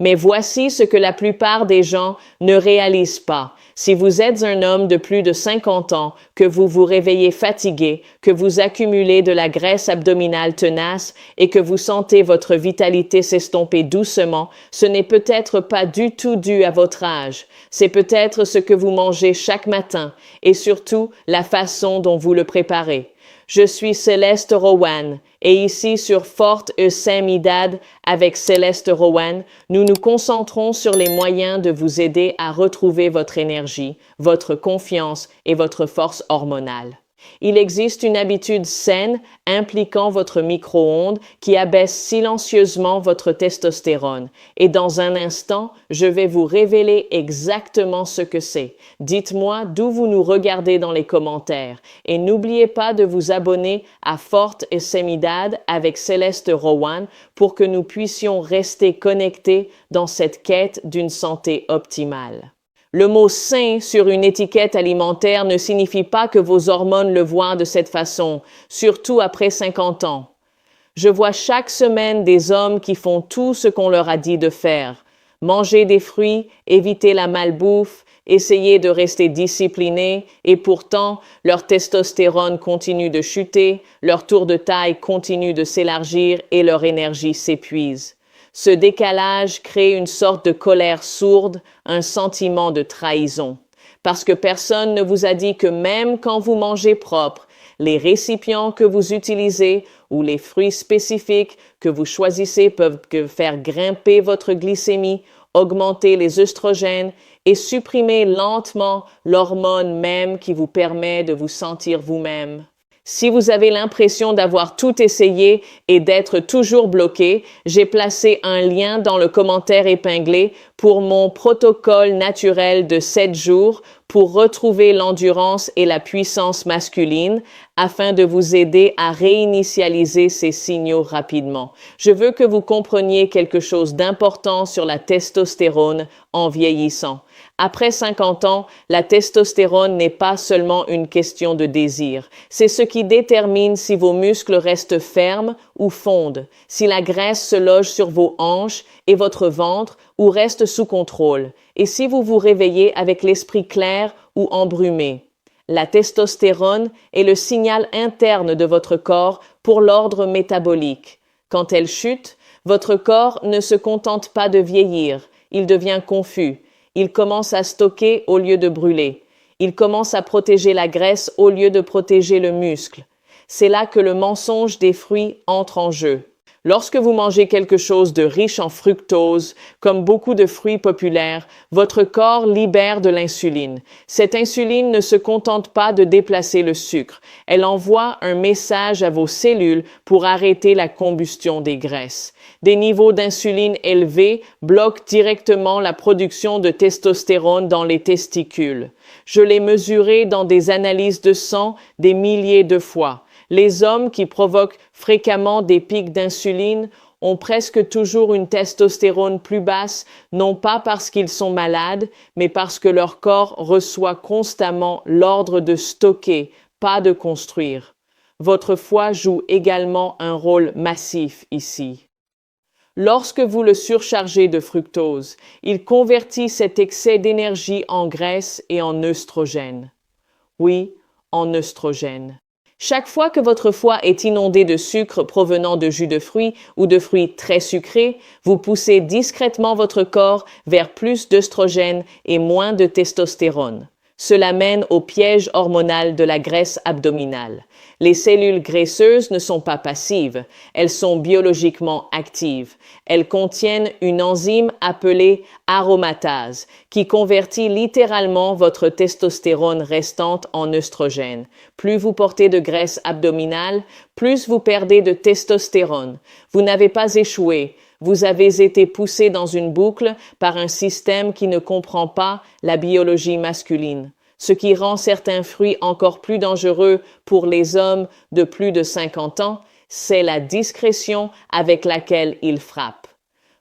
Mais voici ce que la plupart des gens ne réalisent pas. Si vous êtes un homme de plus de 50 ans, que vous vous réveillez fatigué, que vous accumulez de la graisse abdominale tenace et que vous sentez votre vitalité s'estomper doucement, ce n'est peut-être pas du tout dû à votre âge. C'est peut-être ce que vous mangez chaque matin et surtout la façon dont vous le préparez. Je suis Céleste Rowan et ici sur Fort Saint-Médard avec Céleste Rowan, nous nous concentrons sur les moyens de vous aider à retrouver votre énergie, votre confiance et votre force hormonale. Il existe une habitude saine impliquant votre micro-ondes qui abaisse silencieusement votre testostérone. Et dans un instant, je vais vous révéler exactement ce que c'est. Dites-moi d'où vous nous regardez dans les commentaires. Et n'oubliez pas de vous abonner à Fort Saint-Médard avec Céleste Rowan pour que nous puissions rester connectés dans cette quête d'une santé optimale. Le mot « sain » sur une étiquette alimentaire ne signifie pas que vos hormones le voient de cette façon, surtout après 50 ans. Je vois chaque semaine des hommes qui font tout ce qu'on leur a dit de faire. Manger des fruits, éviter la malbouffe, essayer de rester disciplinés et pourtant, leur testostérone continue de chuter, leur tour de taille continue de s'élargir et leur énergie s'épuise. Ce décalage crée une sorte de colère sourde, un sentiment de trahison. Parce que personne ne vous a dit que même quand vous mangez propre, les récipients que vous utilisez ou les fruits spécifiques que vous choisissez peuvent faire grimper votre glycémie, augmenter les œstrogènes et supprimer lentement l'hormone même qui vous permet de vous sentir vous-même. Si vous avez l'impression d'avoir tout essayé et d'être toujours bloqué, j'ai placé un lien dans le commentaire épinglé pour mon protocole naturel de 7 jours pour retrouver l'endurance et la puissance masculine afin de vous aider à réinitialiser ces signaux rapidement. Je veux que vous compreniez quelque chose d'important sur la testostérone en vieillissant. Après 50 ans, la testostérone n'est pas seulement une question de désir. C'est ce qui détermine si vos muscles restent fermes ou fondent, si la graisse se loge sur vos hanches et votre ventre ou reste sous contrôle, et si vous vous réveillez avec l'esprit clair ou embrumé. La testostérone est le signal interne de votre corps pour l'ordre métabolique. Quand elle chute, votre corps ne se contente pas de vieillir, il devient confus. Il commence à stocker au lieu de brûler. Il commence à protéger la graisse au lieu de protéger le muscle. C'est là que le mensonge des fruits entre en jeu. Lorsque vous mangez quelque chose de riche en fructose, comme beaucoup de fruits populaires, votre corps libère de l'insuline. Cette insuline ne se contente pas de déplacer le sucre. Elle envoie un message à vos cellules pour arrêter la combustion des graisses. Des niveaux d'insuline élevés bloquent directement la production de testostérone dans les testicules. Je l'ai mesuré dans des analyses de sang des milliers de fois. Les hommes qui provoquent fréquemment des pics d'insuline ont presque toujours une testostérone plus basse, non pas parce qu'ils sont malades, mais parce que leur corps reçoit constamment l'ordre de stocker, pas de construire. Votre foie joue également un rôle massif ici. Lorsque vous le surchargez de fructose, il convertit cet excès d'énergie en graisse et en œstrogène. Oui, en œstrogène. Chaque fois que votre foie est inondé de sucre provenant de jus de fruits ou de fruits très sucrés, vous poussez discrètement votre corps vers plus d'œstrogène et moins de testostérone. Cela mène au piège hormonal de la graisse abdominale. Les cellules graisseuses ne sont pas passives, elles sont biologiquement actives. Elles contiennent une enzyme appelée aromatase qui convertit littéralement votre testostérone restante en œstrogène. Plus vous portez de graisse abdominale, plus vous perdez de testostérone. Vous n'avez pas échoué. Vous avez été poussé dans une boucle par un système qui ne comprend pas la biologie masculine, ce qui rend certains fruits encore plus dangereux pour les hommes de plus de 50 ans, c'est la discrétion avec laquelle ils frappent.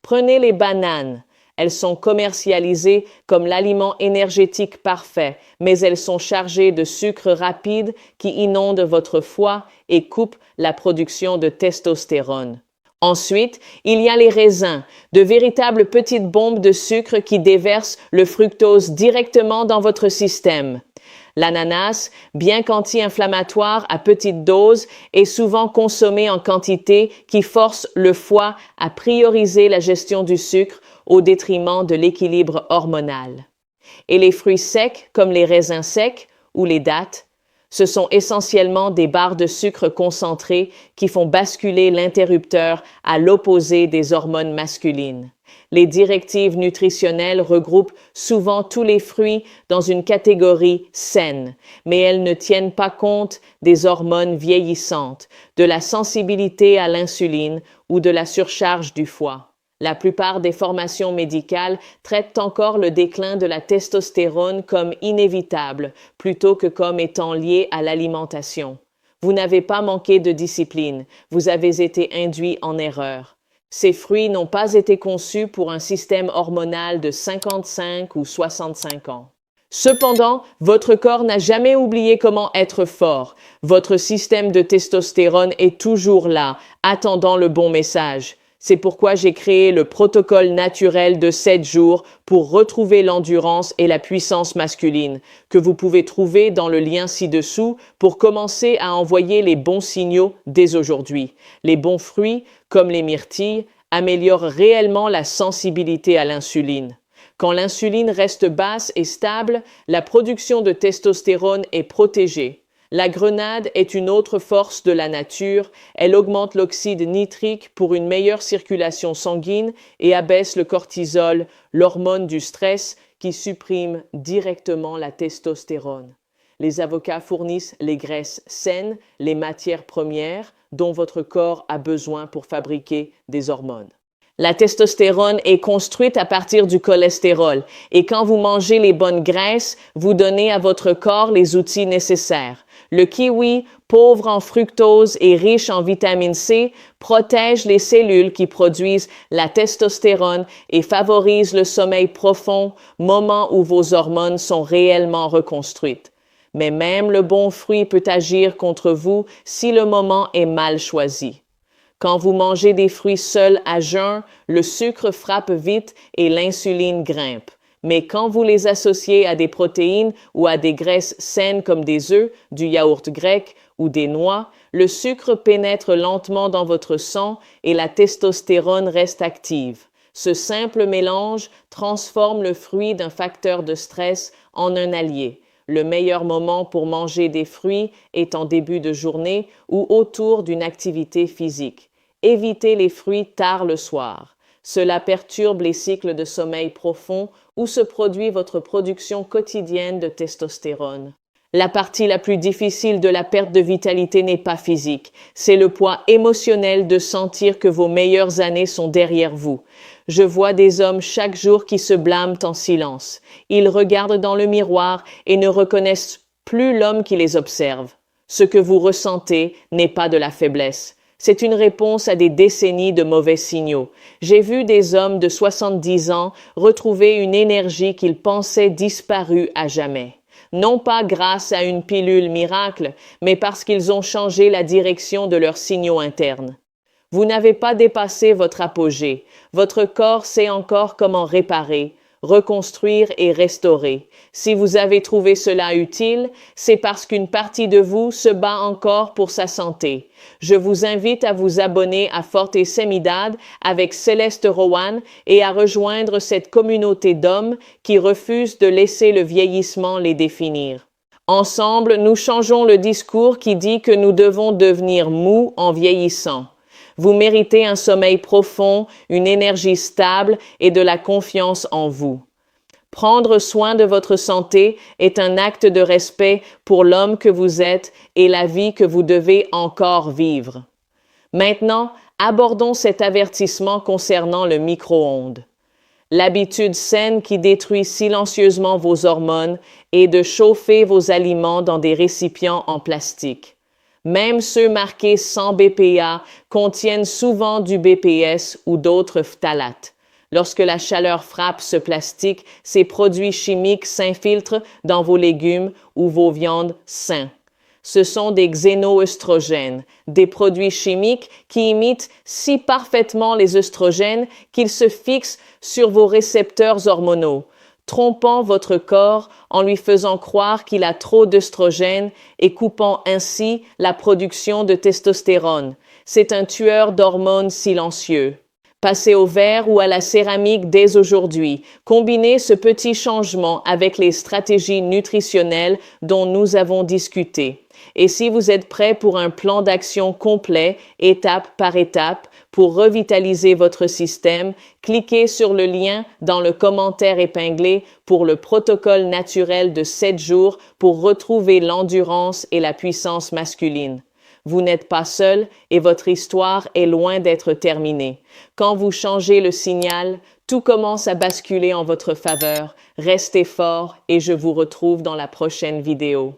Prenez les bananes. Elles sont commercialisées comme l'aliment énergétique parfait, mais elles sont chargées de sucre rapide qui inonde votre foie et coupe la production de testostérone. Ensuite, il y a les raisins, de véritables petites bombes de sucre qui déversent le fructose directement dans votre système. L'ananas, bien qu'anti-inflammatoire à petite dose, est souvent consommé en quantité qui force le foie à prioriser la gestion du sucre au détriment de l'équilibre hormonal. Et les fruits secs, comme les raisins secs ou les dattes, ce sont essentiellement des barres de sucre concentrées qui font basculer l'interrupteur à l'opposé des hormones masculines. Les directives nutritionnelles regroupent souvent tous les fruits dans une catégorie saine, mais elles ne tiennent pas compte des hormones vieillissantes, de la sensibilité à l'insuline ou de la surcharge du foie. La plupart des formations médicales traitent encore le déclin de la testostérone comme inévitable, plutôt que comme étant lié à l'alimentation. Vous n'avez pas manqué de discipline, vous avez été induit en erreur. Ces fruits n'ont pas été conçus pour un système hormonal de 55 ou 65 ans. Cependant, votre corps n'a jamais oublié comment être fort. Votre système de testostérone est toujours là, attendant le bon message. C'est pourquoi j'ai créé le protocole naturel de 7 jours pour retrouver l'endurance et la puissance masculine, que vous pouvez trouver dans le lien ci-dessous pour commencer à envoyer les bons signaux dès aujourd'hui. Les bons fruits, comme les myrtilles, améliorent réellement la sensibilité à l'insuline. Quand l'insuline reste basse et stable, la production de testostérone est protégée. La grenade est une autre force de la nature, elle augmente l'oxyde nitrique pour une meilleure circulation sanguine et abaisse le cortisol, l'hormone du stress qui supprime directement la testostérone. Les avocats fournissent les graisses saines, les matières premières dont votre corps a besoin pour fabriquer des hormones. La testostérone est construite à partir du cholestérol et quand vous mangez les bonnes graisses, vous donnez à votre corps les outils nécessaires. Le kiwi, pauvre en fructose et riche en vitamine C, protège les cellules qui produisent la testostérone et favorise le sommeil profond, moment où vos hormones sont réellement reconstruites. Mais même le bon fruit peut agir contre vous si le moment est mal choisi. Quand vous mangez des fruits seuls à jeun, le sucre frappe vite et l'insuline grimpe. Mais quand vous les associez à des protéines ou à des graisses saines comme des œufs, du yaourt grec ou des noix, le sucre pénètre lentement dans votre sang et la testostérone reste active. Ce simple mélange transforme le fruit d'un facteur de stress en un allié. Le meilleur moment pour manger des fruits est en début de journée ou autour d'une activité physique. Évitez les fruits tard le soir. Cela perturbe les cycles de sommeil profond où se produit votre production quotidienne de testostérone. La partie la plus difficile de la perte de vitalité n'est pas physique, c'est le poids émotionnel de sentir que vos meilleures années sont derrière vous. Je vois des hommes chaque jour qui se blâment en silence. Ils regardent dans le miroir et ne reconnaissent plus l'homme qui les observe. Ce que vous ressentez n'est pas de la faiblesse. C'est une réponse à des décennies de mauvais signaux. J'ai vu des hommes de 70 ans retrouver une énergie qu'ils pensaient disparue à jamais. Non pas grâce à une pilule miracle, mais parce qu'ils ont changé la direction de leurs signaux internes. Vous n'avez pas dépassé votre apogée. Votre corps sait encore comment réparer, reconstruire et restaurer. Si vous avez trouvé cela utile, c'est parce qu'une partie de vous se bat encore pour sa santé. Je vous invite à vous abonner à Forte et Semidad avec Céleste Rowan et à rejoindre cette communauté d'hommes qui refusent de laisser le vieillissement les définir. Ensemble, nous changeons le discours qui dit que nous devons devenir mous en vieillissant. Vous méritez un sommeil profond, une énergie stable et de la confiance en vous. Prendre soin de votre santé est un acte de respect pour l'homme que vous êtes et la vie que vous devez encore vivre. Maintenant, abordons cet avertissement concernant le micro-ondes. L'habitude saine qui détruit silencieusement vos hormones est de chauffer vos aliments dans des récipients en plastique. Même ceux marqués sans BPA contiennent souvent du BPS ou d'autres phtalates. Lorsque la chaleur frappe ce plastique, ces produits chimiques s'infiltrent dans vos légumes ou vos viandes sains. Ce sont des xénoœstrogènes, des produits chimiques qui imitent si parfaitement les œstrogènes qu'ils se fixent sur vos récepteurs hormonaux, trompant votre corps en lui faisant croire qu'il a trop d'œstrogènes et coupant ainsi la production de testostérone. C'est un tueur d'hormones silencieux. Passez au verre ou à la céramique dès aujourd'hui. Combinez ce petit changement avec les stratégies nutritionnelles dont nous avons discuté. Et si vous êtes prêt pour un plan d'action complet, étape par étape, pour revitaliser votre système, cliquez sur le lien dans le commentaire épinglé pour le protocole naturel de 7 jours pour retrouver l'endurance et la puissance masculine. Vous n'êtes pas seul et votre histoire est loin d'être terminée. Quand vous changez le signal, tout commence à basculer en votre faveur. Restez fort et je vous retrouve dans la prochaine vidéo.